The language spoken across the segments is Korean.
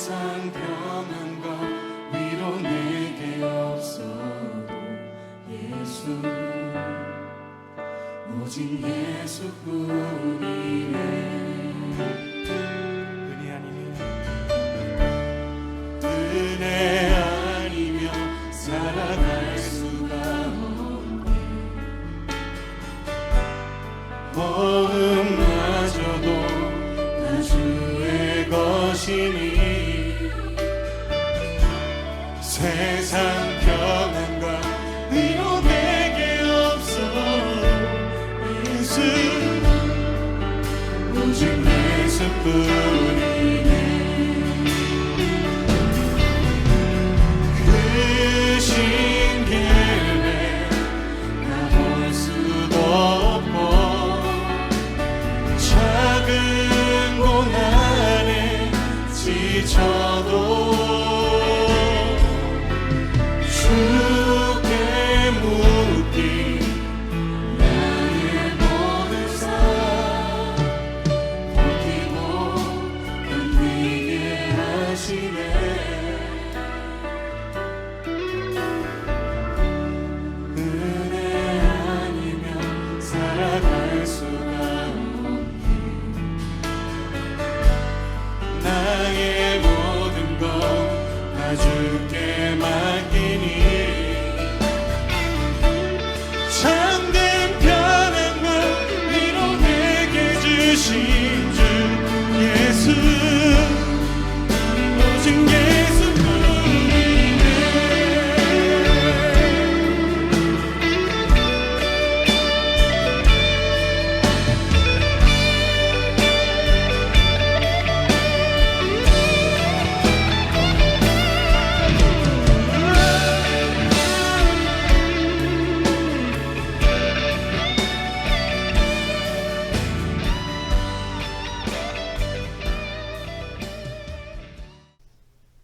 세상 평안과 위로 내게 없어도 예수, 오직 예수뿐이네. 은혜 아니면 살아갈 수가 없네. 호흡마저도 다 주의 것이니 세상 평안과 위로 내게 없어도 예수, 오직 예수뿐이네. 그 신길에 가볼 수도 없고 작은 고난에 지쳐도 주께 묻기 나의 모든 삶 버티고 견디게 하시네. 은혜 아니면 살아갈 수가 없니. 나의 모든 것 다 주께 맡기니 참된 평안과 위로 내게 주신 주 예수, 오직 예수뿐이네.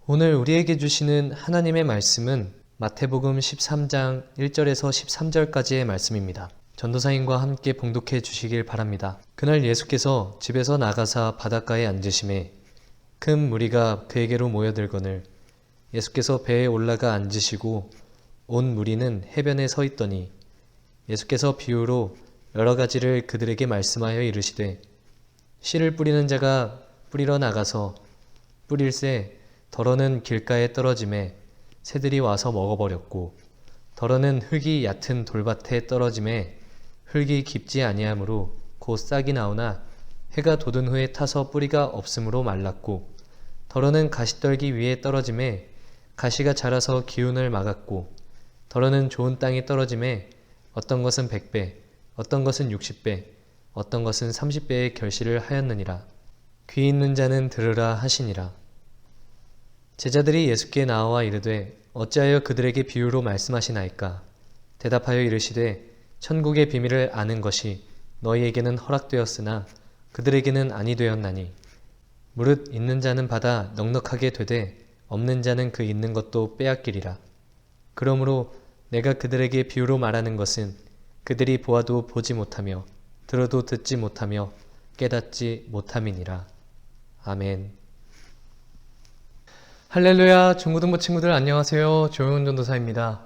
오늘 우리에게 주시는 하나님의 말씀은 마태복음 13장 1절에서 13절까지의 말씀입니다. 전도사님과 함께 봉독해 주시길 바랍니다. 그날 예수께서 집에서 나가사 바닷가에 앉으심에 큰 무리가 그에게로 모여들거늘 예수께서 배에 올라가 앉으시고 온 무리는 해변에 서 있더니 예수께서 비유로 여러 가지를 그들에게 말씀하여 이르시되 씨를 뿌리는 자가 뿌리러 나가서 뿌릴새 덜어는 길가에 떨어짐에 새들이 와서 먹어버렸고 덜어는 흙이 얕은 돌밭에 떨어짐에 흙이 깊지 아니하므로 곧 싹이 나오나 해가 돋은 후에 타서 뿌리가 없으므로 말랐고 덜어는 가시떨기 위에 떨어짐에 가시가 자라서 기운을 막았고 덜어는 좋은 땅에 떨어짐에 어떤 것은 100배 어떤 것은 60배 어떤 것은 30배의 결실을 하였느니라. 귀 있는 자는 들으라 하시니라. 제자들이 예수께 나와 이르되 어찌하여 그들에게 비유로 말씀하시나이까? 대답하여 이르시되 천국의 비밀을 아는 것이 너희에게는 허락되었으나 그들에게는 아니 되었나니 무릇 있는 자는 받아 넉넉하게 되되 없는 자는 그 있는 것도 빼앗기리라. 그러므로 내가 그들에게 비유로 말하는 것은 그들이 보아도 보지 못하며 들어도 듣지 못하며 깨닫지 못함이니라. 아멘. 할렐루야. 중고등부 친구들 안녕하세요. 조용훈 전도사입니다.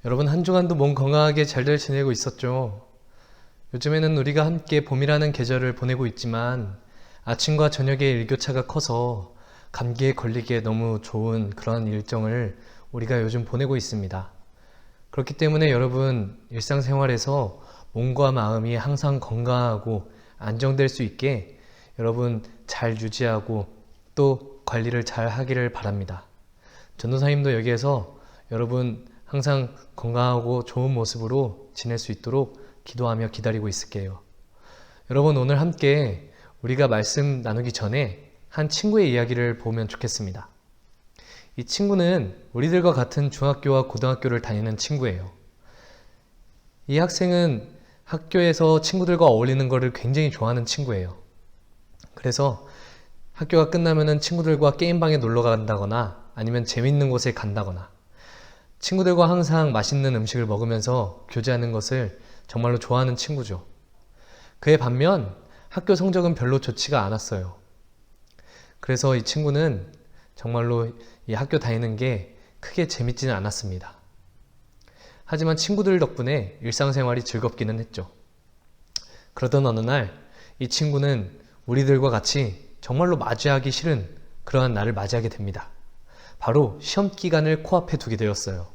여러분 한 주간도 몸 건강하게 잘들 지내고 있었죠? 요즘에는 우리가 함께 봄이라는 계절을 보내고 있지만 아침과 저녁의 일교차가 커서 감기에 걸리기에 너무 좋은 그런 일정을 우리가 요즘 보내고 있습니다. 그렇기 때문에 여러분 일상생활에서 몸과 마음이 항상 건강하고 안정될 수 있게 여러분 잘 유지하고 또 관리를 잘 하기를 바랍니다. 전도사님도 여기에서 여러분 항상 건강하고 좋은 모습으로 지낼 수 있도록 기도하며 기다리고 있을게요. 여러분 오늘 함께 우리가 말씀 나누기 전에 한 친구의 이야기를 보면 좋겠습니다. 이 친구는 우리들과 같은 중학교와 고등학교를 다니는 친구예요. 이 학생은 학교에서 친구들과 어울리는 것을 굉장히 좋아하는 친구예요. 그래서 학교가 끝나면은 친구들과 게임방에 놀러 간다거나 아니면 재밌는 곳에 간다거나 친구들과 항상 맛있는 음식을 먹으면서 교제하는 것을 정말로 좋아하는 친구죠. 그에 반면 학교 성적은 별로 좋지가 않았어요. 그래서 이 친구는 정말로 이 학교 다니는 게 크게 재밌지는 않았습니다. 하지만 친구들 덕분에 일상생활이 즐겁기는 했죠. 그러던 어느 날 이 친구는 우리들과 같이 정말로 맞이하기 싫은 그러한 날을 맞이하게 됩니다. 바로 시험 기간을 코앞에 두게 되었어요.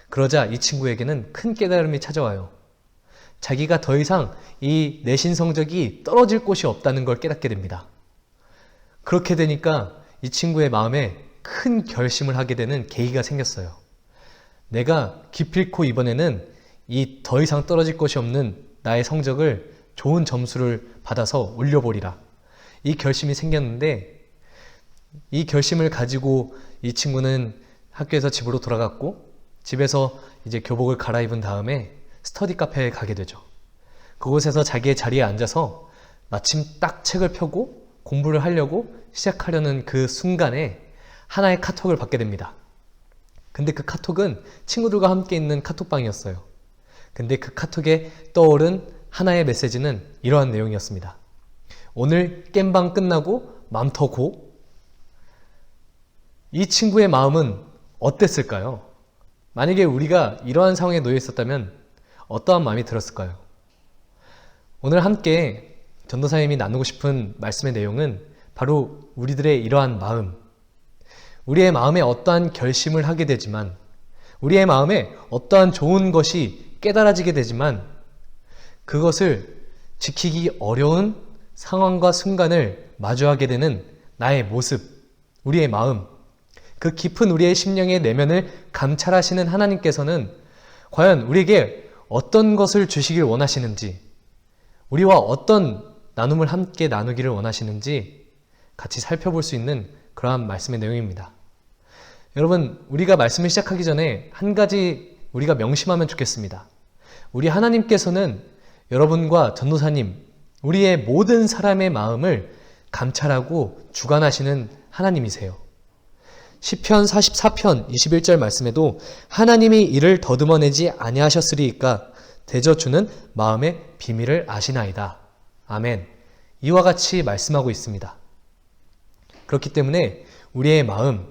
그러자 이 친구에게는 큰 깨달음이 찾아와요. 자기가 더 이상 이 내신 성적이 떨어질 곳이 없다는 걸 깨닫게 됩니다. 그렇게 되니까 이 친구의 마음에 큰 결심을 하게 되는 계기가 생겼어요. 내가 기필코 이번에는 이 더 이상 떨어질 것이 없는 나의 성적을 좋은 점수를 받아서 올려보리라. 이 결심이 생겼는데 이 결심을 가지고 이 친구는 학교에서 집으로 돌아갔고 집에서 이제 교복을 갈아입은 다음에 스터디 카페에 가게 되죠. 그곳에서 자기의 자리에 앉아서 마침 딱 책을 펴고 공부를 하려고 시작하려는 그 순간에 하나의 카톡을 받게 됩니다. 근데 그 카톡은 친구들과 함께 있는 카톡방이었어요. 근데 그 카톡에 떠오른 하나의 메시지는 이러한 내용이었습니다. 오늘 겜방 끝나고 맘 더 고? 이 친구의 마음은 어땠을까요? 만약에 우리가 이러한 상황에 놓여 있었다면 어떠한 마음이 들었을까요? 오늘 함께 전도사님이 나누고 싶은 말씀의 내용은 바로 우리들의 이러한 마음, 우리의 마음에 어떠한 결심을 하게 되지만, 우리의 마음에 어떠한 좋은 것이 깨달아지게 되지만 그것을 지키기 어려운 상황과 순간을 마주하게 되는 나의 모습, 우리의 마음, 그 깊은 우리의 심령의 내면을 감찰하시는 하나님께서는 과연 우리에게 어떤 것을 주시길 원하시는지, 우리와 어떤 나눔을 함께 나누기를 원하시는지 같이 살펴볼 수 있는 그러한 말씀의 내용입니다. 여러분, 우리가 말씀을 시작하기 전에 한 가지 우리가 명심하면 좋겠습니다. 우리 하나님께서는 여러분과 전도사님, 우리의 모든 사람의 마음을 감찰하고 주관하시는 하나님이세요. 시편 44편 21절 말씀에도 하나님이 이를 더듬어내지 아니하셨으리이까 대저 주는 마음의 비밀을 아시나이다. 아멘. 이와 같이 말씀하고 있습니다. 그렇기 때문에 우리의 마음,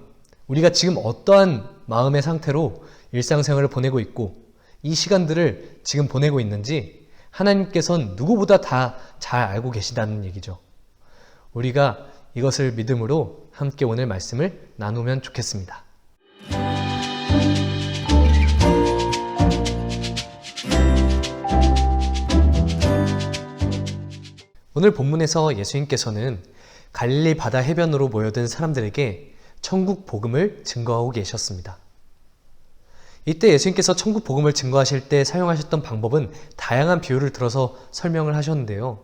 우리가 지금 어떠한 마음의 상태로 일상생활을 보내고 있고 이 시간들을 지금 보내고 있는지 하나님께서는 누구보다 다 잘 알고 계시다는 얘기죠. 우리가 이것을 믿음으로 함께 오늘 말씀을 나누면 좋겠습니다. 오늘 본문에서 예수님께서는 갈릴리 바다 해변으로 모여든 사람들에게 천국 복음을 증거하고 계셨습니다. 이때 예수님께서 천국 복음을 증거하실 때 사용하셨던 방법은 다양한 비유를 들어서 설명을 하셨는데요.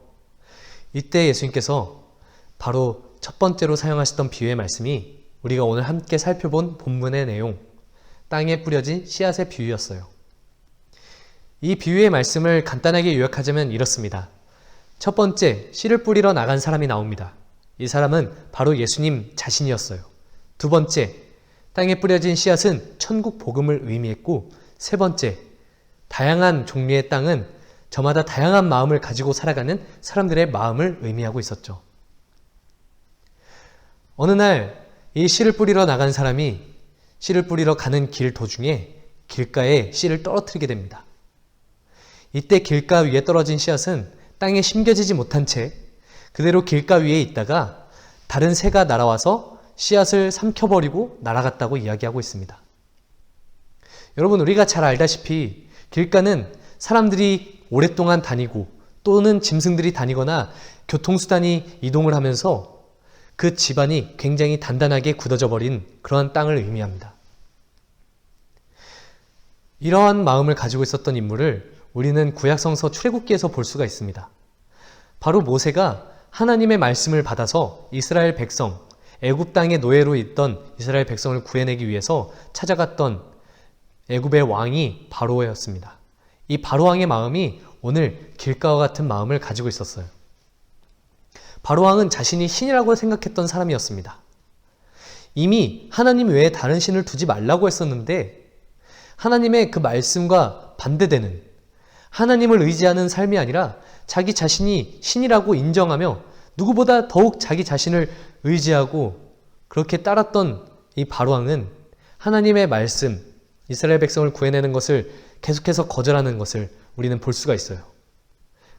이때 예수님께서 바로 첫 번째로 사용하셨던 비유의 말씀이 우리가 오늘 함께 살펴본 본문의 내용, 땅에 뿌려진 씨앗의 비유였어요. 이 비유의 말씀을 간단하게 요약하자면 이렇습니다. 첫 번째, 씨를 뿌리러 나간 사람이 나옵니다. 이 사람은 바로 예수님 자신이었어요. 두 번째, 땅에 뿌려진 씨앗은 천국 복음을 의미했고, 세 번째, 다양한 종류의 땅은 저마다 다양한 마음을 가지고 살아가는 사람들의 마음을 의미하고 있었죠. 어느 날 이 씨를 뿌리러 나간 사람이 씨를 뿌리러 가는 길 도중에 길가에 씨를 떨어뜨리게 됩니다. 이때 길가 위에 떨어진 씨앗은 땅에 심겨지지 못한 채 그대로 길가 위에 있다가 다른 새가 날아와서 씨앗을 삼켜버리고 날아갔다고 이야기하고 있습니다. 여러분, 우리가 잘 알다시피 길가는 사람들이 오랫동안 다니고 또는 짐승들이 다니거나 교통수단이 이동을 하면서 그 집안이 굉장히 단단하게 굳어져 버린 그러한 땅을 의미합니다. 이러한 마음을 가지고 있었던 인물을 우리는 구약성서 출애굽기에서 볼 수가 있습니다. 바로 모세가 하나님의 말씀을 받아서 이스라엘 백성, 애굽 땅의 노예로 있던 이스라엘 백성을 구해내기 위해서 찾아갔던 애굽의 왕이 바로였습니다. 이 바로왕의 마음이 오늘 길가와 같은 마음을 가지고 있었어요. 바로왕은 자신이 신이라고 생각했던 사람이었습니다. 이미 하나님 외에 다른 신을 두지 말라고 했었는데 하나님의 그 말씀과 반대되는, 하나님을 의지하는 삶이 아니라 자기 자신이 신이라고 인정하며 누구보다 더욱 자기 자신을 의지하고 그렇게 따랐던 이 바로왕은 하나님의 말씀, 이스라엘 백성을 구해내는 것을 계속해서 거절하는 것을 우리는 볼 수가 있어요.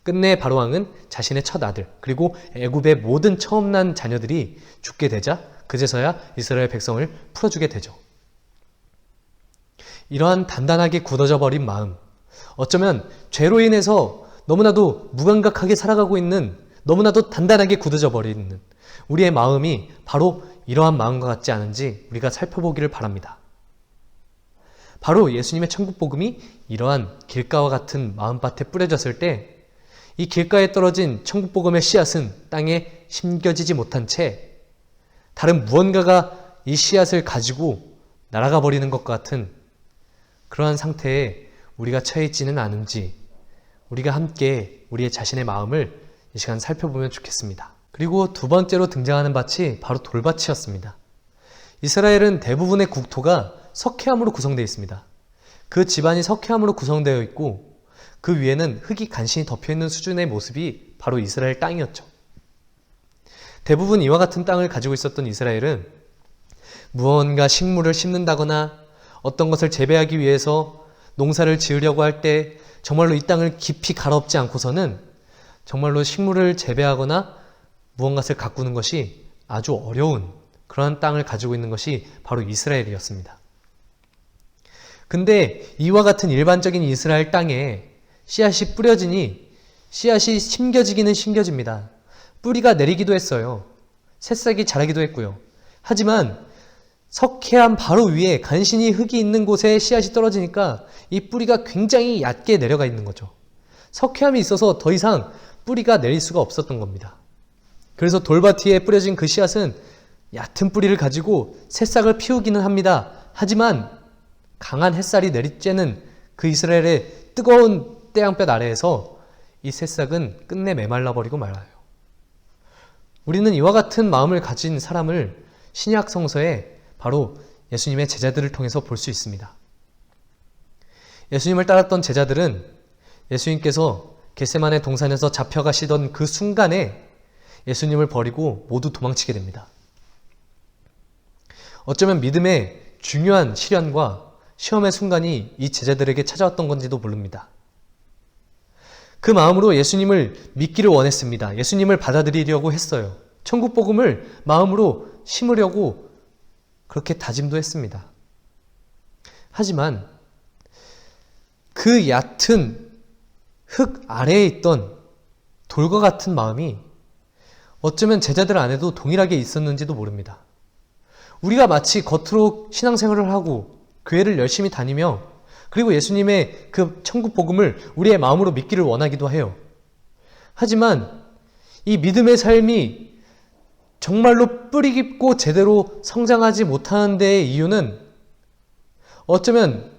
끝내 바로왕은 자신의 첫 아들, 그리고 애굽의 모든 처음 난 자녀들이 죽게 되자 그제서야 이스라엘 백성을 풀어주게 되죠. 이러한 단단하게 굳어져 버린 마음, 어쩌면 죄로 인해서 너무나도 무감각하게 살아가고 있는, 너무나도 단단하게 굳어져 버리는 우리의 마음이 바로 이러한 마음과 같지 않은지 우리가 살펴보기를 바랍니다. 바로 예수님의 천국복음이 이러한 길가와 같은 마음밭에 뿌려졌을 때 이 길가에 떨어진 천국복음의 씨앗은 땅에 심겨지지 못한 채 다른 무언가가 이 씨앗을 가지고 날아가 버리는 것 같은 그러한 상태에 우리가 처해 있지는 않은지 우리가 함께 우리의 자신의 마음을 이 시간 살펴보면 좋겠습니다. 그리고 두 번째로 등장하는 밭이 바로 돌밭이었습니다. 이스라엘은 대부분의 국토가 석회암으로 구성되어 있습니다. 그 집안이 석회암으로 구성되어 있고 그 위에는 흙이 간신히 덮여있는 수준의 모습이 바로 이스라엘 땅이었죠. 대부분 이와 같은 땅을 가지고 있었던 이스라엘은 무언가 식물을 심는다거나 어떤 것을 재배하기 위해서 농사를 지으려고 할 때 정말로 이 땅을 깊이 갈아엎지 않고서는 정말로 식물을 재배하거나 무언가를 가꾸는 것이 아주 어려운 그러한 땅을 가지고 있는 것이 바로 이스라엘이었습니다. 근데 이와 같은 일반적인 이스라엘 땅에 씨앗이 뿌려지니 씨앗이 심겨지기는 심겨집니다. 뿌리가 내리기도 했어요. 새싹이 자라기도 했고요. 하지만 석회암 바로 위에 간신히 흙이 있는 곳에 씨앗이 떨어지니까 이 뿌리가 굉장히 얕게 내려가 있는 거죠. 석회암이 있어서 더 이상 뿌리가 내릴 수가 없었던 겁니다. 그래서 돌밭에 뿌려진 그 씨앗은 얕은 뿌리를 가지고 새싹을 피우기는 합니다. 하지만 강한 햇살이 내리쬐는 그 이스라엘의 뜨거운 태양볕 아래에서 이 새싹은 끝내 메말라 버리고 말아요. 우리는 이와 같은 마음을 가진 사람을 신약 성서에 바로 예수님의 제자들을 통해서 볼 수 있습니다. 예수님을 따랐던 제자들은 예수님께서 겟세마네 동산에서 잡혀가시던 그 순간에 예수님을 버리고 모두 도망치게 됩니다. 어쩌면 믿음의 중요한 시련과 시험의 순간이 이 제자들에게 찾아왔던 건지도 모릅니다. 그 마음으로 예수님을 믿기를 원했습니다. 예수님을 받아들이려고 했어요. 천국 복음을 마음으로 심으려고 그렇게 다짐도 했습니다. 하지만 그 얕은 흙 아래에 있던 돌과 같은 마음이 어쩌면 제자들 안에도 동일하게 있었는지도 모릅니다. 우리가 마치 겉으로 신앙생활을 하고 교회를 열심히 다니며 그리고 예수님의 그 천국 복음을 우리의 마음으로 믿기를 원하기도 해요. 하지만 이 믿음의 삶이 정말로 뿌리 깊고 제대로 성장하지 못하는 데의 이유는 어쩌면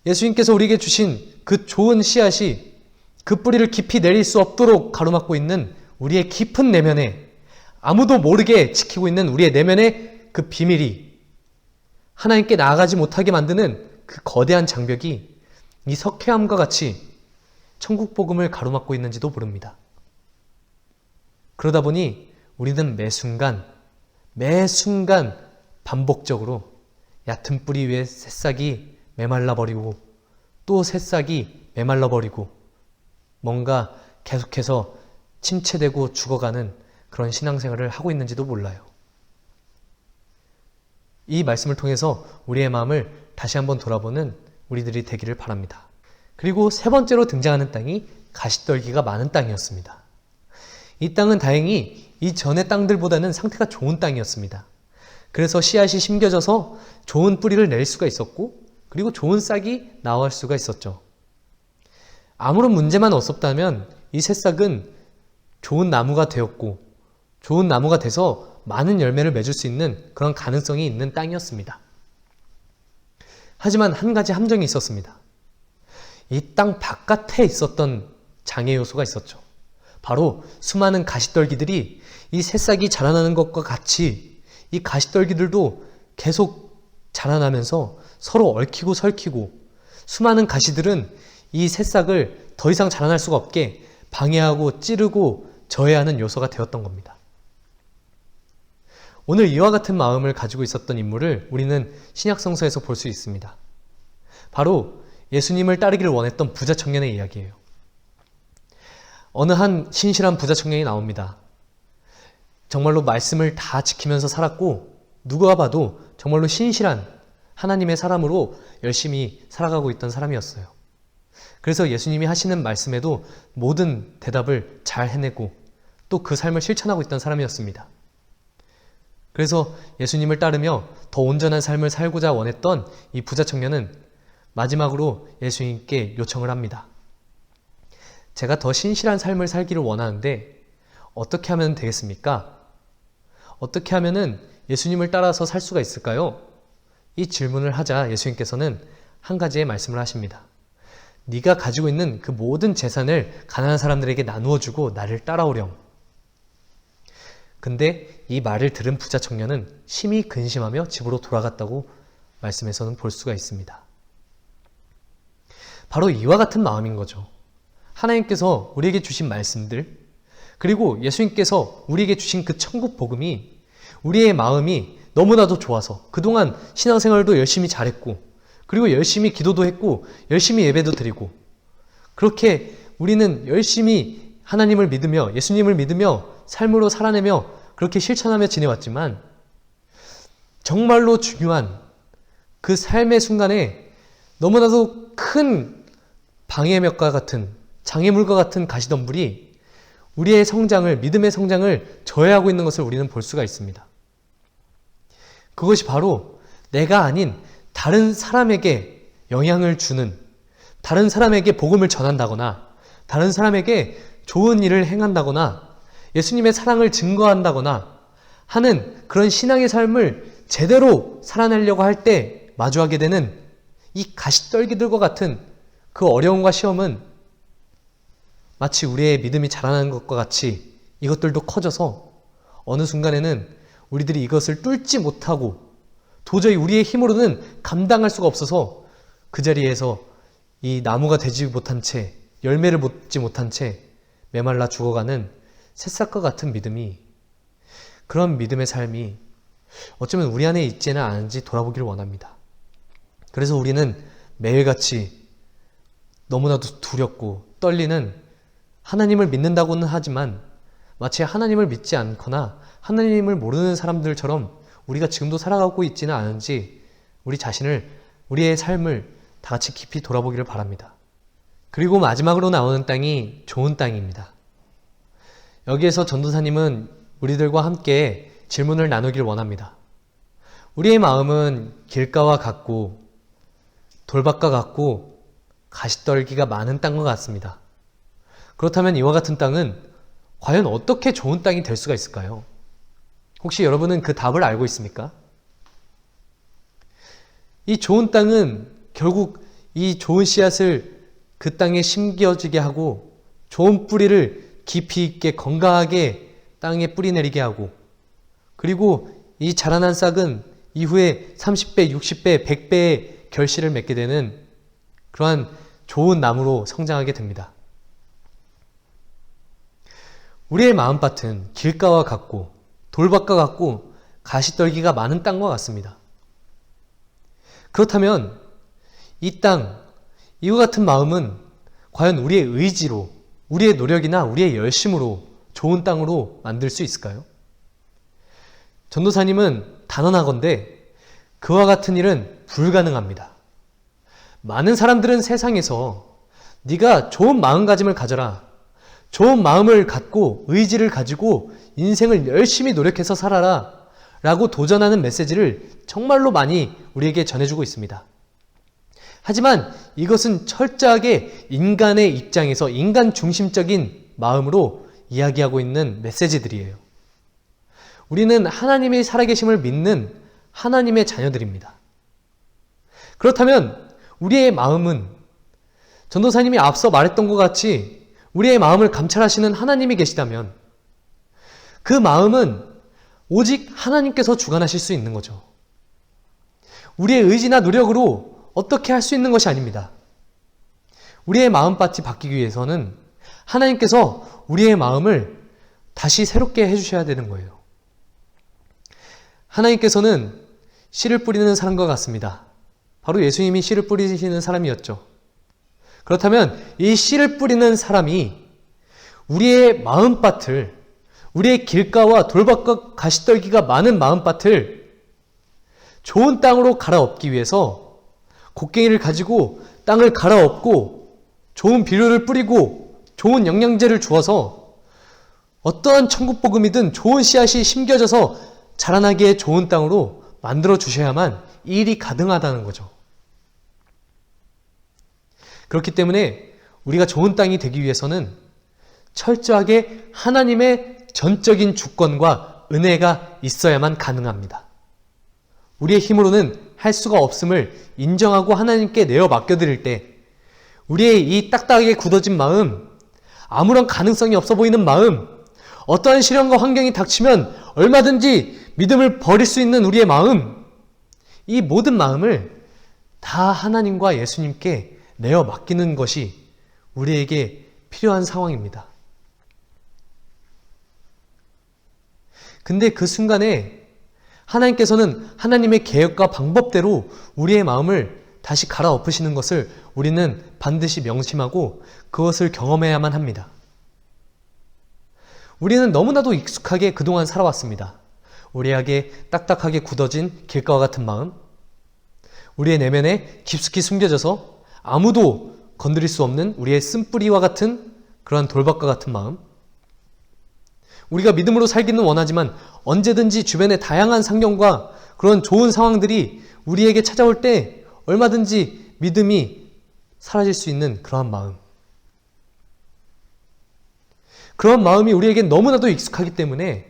예수님께서 우리에게 주신 그 좋은 씨앗이 그 뿌리를 깊이 내릴 수 없도록 가로막고 있는 우리의 깊은 내면에, 아무도 모르게 지키고 있는 우리의 내면의 그 비밀이, 하나님께 나아가지 못하게 만드는 그 거대한 장벽이 이 석회암과 같이 천국 복음을 가로막고 있는지도 모릅니다. 그러다 보니 우리는 매 순간 반복적으로 얕은 뿌리 위에 새싹이 메말라 버리고 또 새싹이 메말라 버리고 뭔가 계속해서 침체되고 죽어가는 그런 신앙생활을 하고 있는지도 몰라요. 이 말씀을 통해서 우리의 마음을 다시 한번 돌아보는 우리들이 되기를 바랍니다. 그리고 세 번째로 등장하는 땅이 가시떨기가 많은 땅이었습니다. 이 땅은 다행히 이전의 땅들보다는 상태가 좋은 땅이었습니다. 그래서 씨앗이 심겨져서 좋은 뿌리를 낼 수가 있었고 그리고 좋은 싹이 나올 수가 있었죠. 아무런 문제만 없었다면 이 새싹은 좋은 나무가 되었고 좋은 나무가 돼서 많은 열매를 맺을 수 있는 그런 가능성이 있는 땅이었습니다. 하지만 한 가지 함정이 있었습니다. 이 땅 바깥에 있었던 장애 요소가 있었죠. 바로 수많은 가시떨기들이 이 새싹이 자라나는 것과 같이 이 가시떨기들도 계속 자라나면서 서로 얽히고 설키고 수많은 가시들은 이 새싹을 더 이상 자라날 수가 없게 방해하고 찌르고 저해하는 요소가 되었던 겁니다. 오늘 이와 같은 마음을 가지고 있었던 인물을 우리는 신약 성서에서 볼 수 있습니다. 바로 예수님을 따르기를 원했던 부자 청년의 이야기예요. 어느 한 신실한 부자 청년이 나옵니다. 정말로 말씀을 다 지키면서 살았고 누가 봐도 정말로 신실한 하나님의 사람으로 열심히 살아가고 있던 사람이었어요. 그래서 예수님이 하시는 말씀에도 모든 대답을 잘 해내고 또 그 삶을 실천하고 있던 사람이었습니다. 그래서 예수님을 따르며 더 온전한 삶을 살고자 원했던 이 부자 청년은 마지막으로 예수님께 요청을 합니다. 제가 더 신실한 삶을 살기를 원하는데 어떻게 하면 되겠습니까? 어떻게 하면은 예수님을 따라서 살 수가 있을까요? 이 질문을 하자 예수님께서는 한 가지의 말씀을 하십니다. 네가 가지고 있는 그 모든 재산을 가난한 사람들에게 나누어 주고 나를 따라오렴. 근데 이 말을 들은 부자 청년은 심히 근심하며 집으로 돌아갔다고 말씀에서는 볼 수가 있습니다. 바로 이와 같은 마음인 거죠. 하나님께서 우리에게 주신 말씀들, 그리고 예수님께서 우리에게 주신 그 천국 복음이 우리의 마음이 너무나도 좋아서 그동안 신앙생활도 열심히 잘했고, 그리고 열심히 기도도 했고, 열심히 예배도 드리고, 그렇게 우리는 열심히 하나님을 믿으며 예수님을 믿으며 삶으로 살아내며 그렇게 실천하며 지내왔지만 정말로 중요한 그 삶의 순간에 너무나도 큰 방해벽과 같은 장애물과 같은 가시덤불이 우리의 성장을, 믿음의 성장을 저해하고 있는 것을 우리는 볼 수가 있습니다. 그것이 바로 내가 아닌 다른 사람에게 영향을 주는, 다른 사람에게 복음을 전한다거나 다른 사람에게 좋은 일을 행한다거나 예수님의 사랑을 증거한다거나 하는 그런 신앙의 삶을 제대로 살아내려고 할 때 마주하게 되는 이 가시떨기들과 같은 그 어려움과 시험은 마치 우리의 믿음이 자라나는 것과 같이 이것들도 커져서 어느 순간에는 우리들이 이것을 뚫지 못하고 도저히 우리의 힘으로는 감당할 수가 없어서 그 자리에서 이 나무가 되지 못한 채, 열매를 맺지 못한 채 메말라 죽어가는 새싹과 같은 믿음이, 그런 믿음의 삶이 어쩌면 우리 안에 있지는 않은지 돌아보기를 원합니다. 그래서 우리는 매일같이 너무나도 두렵고 떨리는 하나님을 믿는다고는 하지만 마치 하나님을 믿지 않거나 하나님을 모르는 사람들처럼 우리가 지금도 살아가고 있지는 않은지 우리 자신을, 우리의 삶을 다 같이 깊이 돌아보기를 바랍니다. 그리고 마지막으로 나오는 땅이 좋은 땅입니다. 여기에서 전도사님은 우리들과 함께 질문을 나누길 원합니다. 우리의 마음은 길가와 같고 돌밭과 같고 가시떨기가 많은 땅과 같습니다. 그렇다면 이와 같은 땅은 과연 어떻게 좋은 땅이 될 수가 있을까요? 혹시 여러분은 그 답을 알고 있습니까? 이 좋은 땅은 결국 이 좋은 씨앗을 그 땅에 심겨지게 하고 좋은 뿌리를 깊이 있게 건강하게 땅에 뿌리 내리게 하고, 그리고 이 자라난 싹은 이후에 30배, 60배, 100배의 결실을 맺게 되는 그러한 좋은 나무로 성장하게 됩니다. 우리의 마음밭은 길가와 같고 돌밭과 같고 가시떨기가 많은 땅과 같습니다. 그렇다면 이 땅, 이와 같은 마음은 과연 우리의 의지로, 우리의 노력이나 우리의 열심으로 좋은 땅으로 만들 수 있을까요? 전도사님은 단언하건대 그와 같은 일은 불가능합니다. 많은 사람들은 세상에서 네가 좋은 마음가짐을 가져라, 좋은 마음을 갖고 의지를 가지고 인생을 열심히 노력해서 살아라 라고 도전하는 메시지를 정말로 많이 우리에게 전해주고 있습니다. 하지만 이것은 철저하게 인간의 입장에서 인간 중심적인 마음으로 이야기하고 있는 메시지들이에요. 우리는 하나님의 살아계심을 믿는 하나님의 자녀들입니다. 그렇다면 우리의 마음은 전도사님이 앞서 말했던 것 같이 우리의 마음을 감찰하시는 하나님이 계시다면 그 마음은 오직 하나님께서 주관하실 수 있는 거죠. 우리의 의지나 노력으로 어떻게 할 수 있는 것이 아닙니다. 우리의 마음밭이 바뀌기 위해서는 하나님께서 우리의 마음을 다시 새롭게 해주셔야 되는 거예요. 하나님께서는 씨를 뿌리는 사람과 같습니다. 바로 예수님이 씨를 뿌리시는 사람이었죠. 그렇다면 이 씨를 뿌리는 사람이 우리의 마음밭을, 우리의 길가와 돌밭과 가시떨기가 많은 마음밭을 좋은 땅으로 갈아엎기 위해서 곡괭이를 가지고 땅을 갈아엎고 좋은 비료를 뿌리고 좋은 영양제를 주어서 어떠한 천국 복음이든 좋은 씨앗이 심겨져서 자라나기에 좋은 땅으로 만들어 주셔야만 이 일이 가능하다는 거죠. 그렇기 때문에 우리가 좋은 땅이 되기 위해서는 철저하게 하나님의 전적인 주권과 은혜가 있어야만 가능합니다. 우리의 힘으로는 할 수가 없음을 인정하고 하나님께 내어 맡겨드릴 때 우리의 이 딱딱하게 굳어진 마음, 아무런 가능성이 없어 보이는 마음, 어떠한 시련과 환경이 닥치면 얼마든지 믿음을 버릴 수 있는 우리의 마음, 이 모든 마음을 다 하나님과 예수님께 내어 맡기는 것이 우리에게 필요한 상황입니다. 근데 그 순간에 하나님께서는 하나님의 계획과 방법대로 우리의 마음을 다시 갈아엎으시는 것을 우리는 반드시 명심하고 그것을 경험해야만 합니다. 우리는 너무나도 익숙하게 그동안 살아왔습니다. 우리에게 딱딱하게 굳어진 길가와 같은 마음, 우리의 내면에 깊숙이 숨겨져서 아무도 건드릴 수 없는 우리의 쓴뿌리와 같은 그러한 돌밭과 같은 마음, 우리가 믿음으로 살기는 원하지만 언제든지 주변의 다양한 상경과 그런 좋은 상황들이 우리에게 찾아올 때 얼마든지 믿음이 사라질 수 있는 그러한 마음, 그런 마음이 우리에게 너무나도 익숙하기 때문에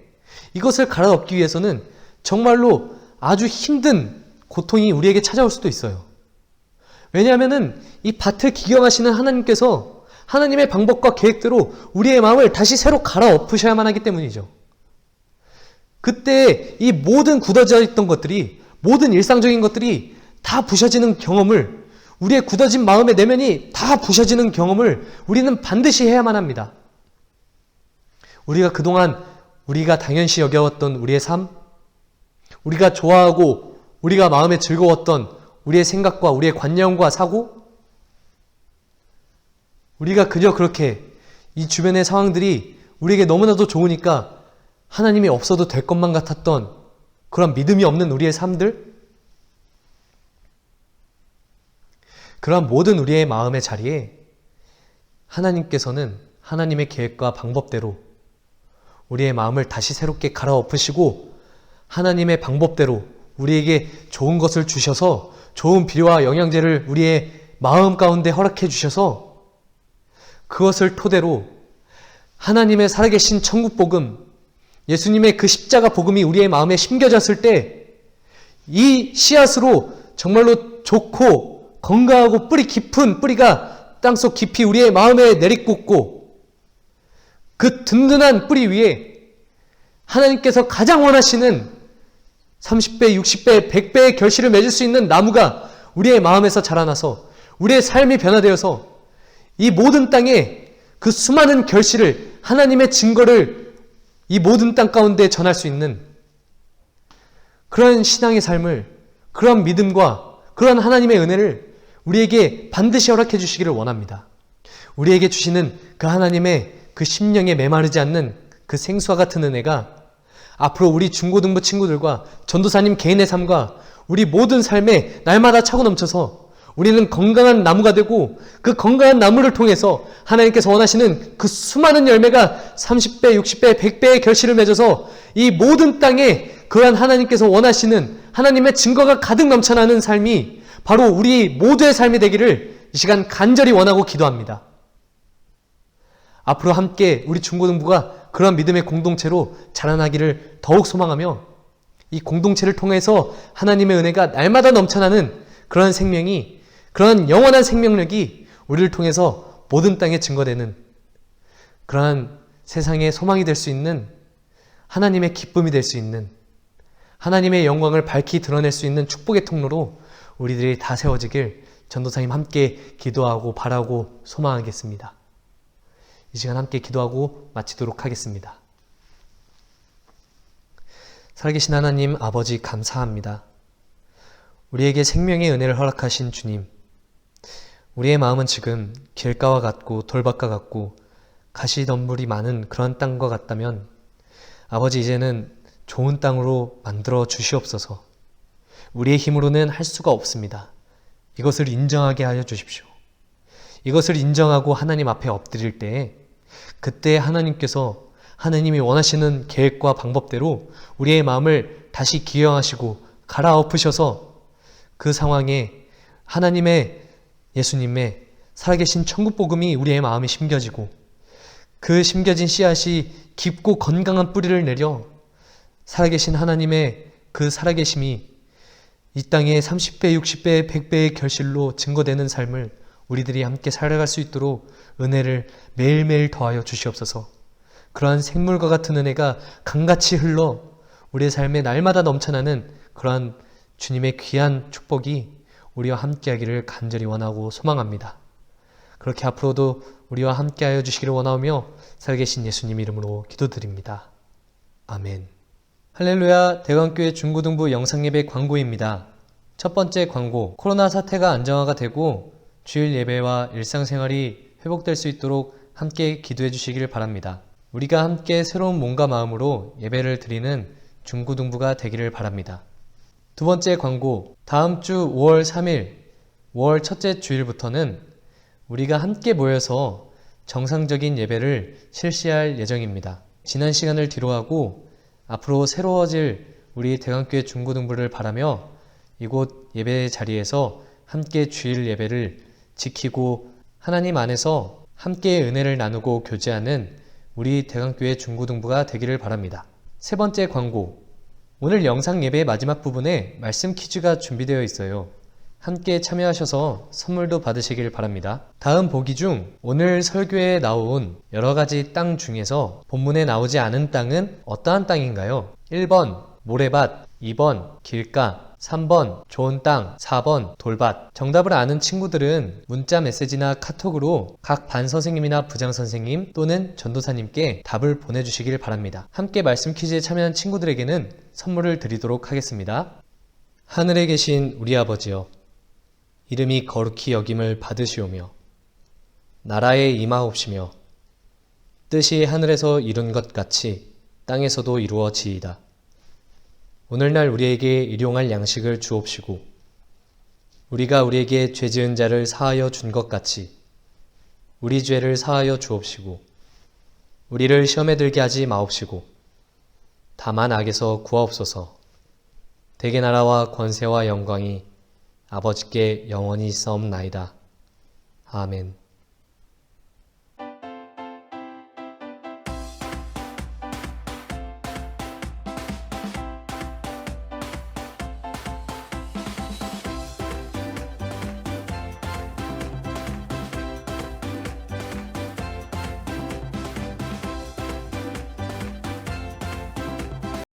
이것을 갈아엎기 위해서는 정말로 아주 힘든 고통이 우리에게 찾아올 수도 있어요. 왜냐하면 이 밭을 기경하시는 하나님께서 하나님의 방법과 계획대로 우리의 마음을 다시 새로 갈아엎으셔야만 하기 때문이죠. 그때 이 모든 굳어져 있던 것들이, 모든 일상적인 것들이 다 부셔지는 경험을, 우리의 굳어진 마음의 내면이 다 부셔지는 경험을 우리는 반드시 해야만 합니다. 우리가 그동안 우리가 당연시 여겨왔던 우리의 삶, 우리가 좋아하고 우리가 마음에 즐거웠던 우리의 생각과 우리의 관념과 사고, 우리가 그저 그렇게 이 주변의 상황들이 우리에게 너무나도 좋으니까 하나님이 없어도 될 것만 같았던 그런 믿음이 없는 우리의 삶들, 그런 모든 우리의 마음의 자리에 하나님께서는 하나님의 계획과 방법대로 우리의 마음을 다시 새롭게 갈아엎으시고 하나님의 방법대로 우리에게 좋은 것을 주셔서 좋은 비료와 영양제를 우리의 마음 가운데 허락해 주셔서 그것을 토대로 하나님의 살아계신 천국 복음, 예수님의 그 십자가 복음이 우리의 마음에 심겨졌을 때 이 씨앗으로 정말로 좋고 건강하고 뿌리 깊은 뿌리가 땅속 깊이 우리의 마음에 내리꽂고 그 든든한 뿌리 위에 하나님께서 가장 원하시는 30배, 60배, 100배의 결실을 맺을 수 있는 나무가 우리의 마음에서 자라나서 우리의 삶이 변화되어서 이 모든 땅에 그 수많은 결실을, 하나님의 증거를 이 모든 땅 가운데 전할 수 있는 그런 신앙의 삶을, 그런 믿음과 그런 하나님의 은혜를 우리에게 반드시 허락해 주시기를 원합니다. 우리에게 주시는 그 하나님의 그 심령에 메마르지 않는 그 생수와 같은 은혜가 앞으로 우리 중고등부 친구들과 전도사님 개인의 삶과 우리 모든 삶에 날마다 차고 넘쳐서 우리는 건강한 나무가 되고 그 건강한 나무를 통해서 하나님께서 원하시는 그 수많은 열매가 30배, 60배, 100배의 결실을 맺어서 이 모든 땅에 그러한 하나님께서 원하시는 하나님의 증거가 가득 넘쳐나는 삶이 바로 우리 모두의 삶이 되기를 이 시간 간절히 원하고 기도합니다. 앞으로 함께 우리 중고등부가 그런 믿음의 공동체로 자라나기를 더욱 소망하며 이 공동체를 통해서 하나님의 은혜가 날마다 넘쳐나는 그런 생명이, 그런 영원한 생명력이 우리를 통해서 모든 땅에 증거되는 그러한 세상의 소망이 될 수 있는, 하나님의 기쁨이 될 수 있는, 하나님의 영광을 밝히 드러낼 수 있는 축복의 통로로 우리들이 다 세워지길 전도사님 함께 기도하고 바라고 소망하겠습니다. 이 시간 함께 기도하고 마치도록 하겠습니다. 살아계신 하나님 아버지 감사합니다. 우리에게 생명의 은혜를 허락하신 주님, 우리의 마음은 지금 길가와 같고 돌밭과 같고 가시덤불이 많은 그런 땅과 같다면 아버지 이제는 좋은 땅으로 만들어 주시옵소서. 우리의 힘으로는 할 수가 없습니다. 이것을 인정하게 하여 주십시오. 이것을 인정하고 하나님 앞에 엎드릴 때에 그때 하나님께서 하나님이 원하시는 계획과 방법대로 우리의 마음을 다시 기여하시고 갈아엎으셔서 그 상황에 하나님의 예수님의 살아계신 천국복음이 우리의 마음에 심겨지고 그 심겨진 씨앗이 깊고 건강한 뿌리를 내려 살아계신 하나님의 그 살아계심이 이 땅에 30배, 60배, 100배의 결실로 증거되는 삶을 우리들이 함께 살아갈 수 있도록 은혜를 매일매일 더하여 주시옵소서. 그러한 생물과 같은 은혜가 강같이 흘러 우리의 삶에 날마다 넘쳐나는 그러한 주님의 귀한 축복이 우리와 함께하기를 간절히 원하고 소망합니다. 그렇게 앞으로도 우리와 함께하여 주시기를 원하오며 살아계신 예수님 이름으로 기도드립니다. 아멘. 할렐루야. 대관교회 중고등부 영상예배 광고입니다. 첫 번째 광고, 코로나 사태가 안정화가 되고 주일 예배와 일상생활이 회복될 수 있도록 함께 기도해 주시기를 바랍니다. 우리가 함께 새로운 몸과 마음으로 예배를 드리는 중고등부가 되기를 바랍니다. 두 번째 광고, 다음 주 5월 3일, 5월 첫째 주일부터는 우리가 함께 모여서 정상적인 예배를 실시할 예정입니다. 지난 시간을 뒤로하고 앞으로 새로워질 우리 대관교회 중고등부를 바라며 이곳 예배 자리에서 함께 주일 예배를 지키고 하나님 안에서 함께 은혜를 나누고 교제하는 우리 대관교회 중고등부가 되기를 바랍니다. 세 번째 광고, 오늘 영상 예배의 마지막 부분에 말씀 퀴즈가 준비되어 있어요. 함께 참여하셔서 선물도 받으시길 바랍니다. 다음 보기 중 오늘 설교에 나온 여러가지 땅 중에서 본문에 나오지 않은 땅은 어떠한 땅인가요? 1번 모래밭, 2번 길가, 3번 좋은 땅, 4번 돌밭. 정답을 아는 친구들은 문자 메시지나 카톡으로 각 반 선생님이나 부장 선생님 또는 전도사님께 답을 보내주시길 바랍니다. 함께 말씀 퀴즈에 참여한 친구들에게는 선물을 드리도록 하겠습니다. 하늘에 계신 우리 아버지여, 이름이 거룩히 여김을 받으시오며 나라에 임하옵시며 뜻이 하늘에서 이룬 것 같이 땅에서도 이루어지이다. 오늘날 우리에게 일용할 양식을 주옵시고 우리가 우리에게 죄 지은 자를 사하여 준 것 같이 우리 죄를 사하여 주옵시고 우리를 시험에 들게 하지 마옵시고 다만 악에서 구하옵소서. 대개 나라와 권세와 영광이 아버지께 영원히 있사옵나이다. 아멘.